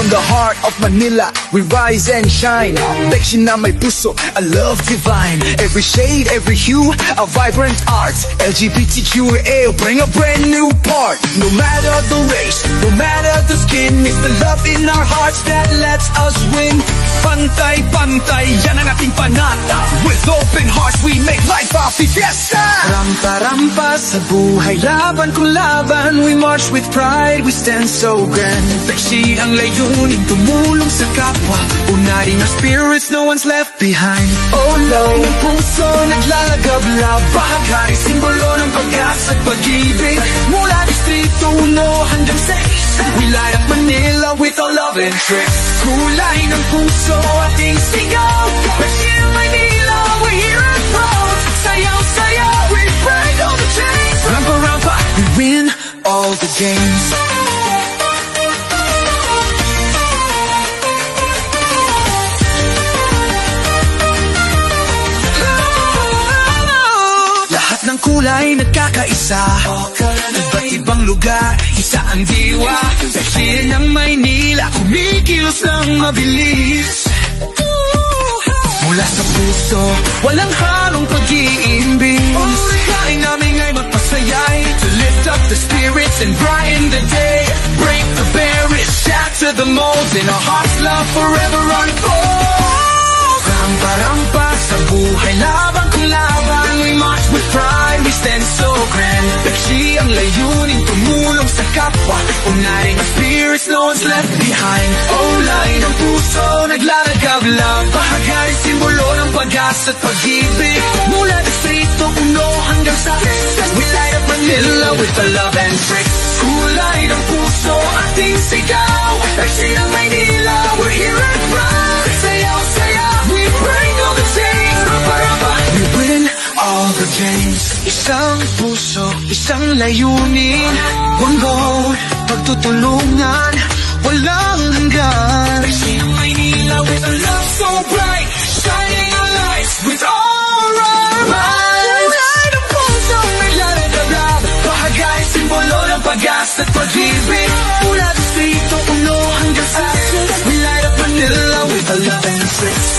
the heart of Manila, we rise and shine. Bekshin na may puso, a love divine. Every shade, every hue, a vibrant art. LGBTQA, bring a brand new part. No matter the race, no matter the skin, it's the love in our hearts that lets us win. Pantay, pantay, yan ang ating panata. With open hearts, we make life a fiesta. Rampa-rampa sa buhay, laban kung laban. We march with pride, we stand so grand. Beksi ang layunin, tumulong sa kapwa. Unarin our spirits, no one's left behind. Oh Lord, ng puso naglalagablab. Bahagay, simbolo ng pag-asa at pag-ibig. Mula distrito 1 hanggang 6, we light up Manila with our love and tricks. Kulay ng puso ating sigaw. Beksi ng Manila, we're here and proud. Sayaw, sayaw, we break all the chains. Rampa, rampa, we win all the games. Lahat ng kulay nagkakaisa. Iba't ibang lugar, isa ang diwa. Beksi ng Maynila, kumikilos ng mabilis. Mula sa puso, walang halong pag-iimbing. Kain namin ay magpasayay, to lift up the spirits and brighten the day. Break the barriers, shatter the molds, in our hearts love forever unfold. Rampa-rampa sa buhay, laban kung laban. We march with pride, we stand so grand. Beksi ang layunin, tumulong sa kapwa. Unaring our spirits, no one's left behind. Ulay ng puso, naglalagablab. Bahagay, simbolo ng pag-asa at pag-ibig. Mula distrito 1 hanggang 6, we light up Manila with the love and tricks. Kulay ng puso, ating sigaw. Beksi ng Maynila, we're here and proud. Sayaw, sayaw, we break all the chains. Rampa-rampa, we win all the games. Isang puso, isang layunin. One goal, pagtutulungan, walang hanggan. Beksi ng Maynila with a love so bright, shining our lights with all our might. Kulay ng puso, naglalagablab. Bahagay, simbolo ng pag-asa at pag-ibig. Mula distrito 1 hanggang 6, we light up Manila with a love and tricks.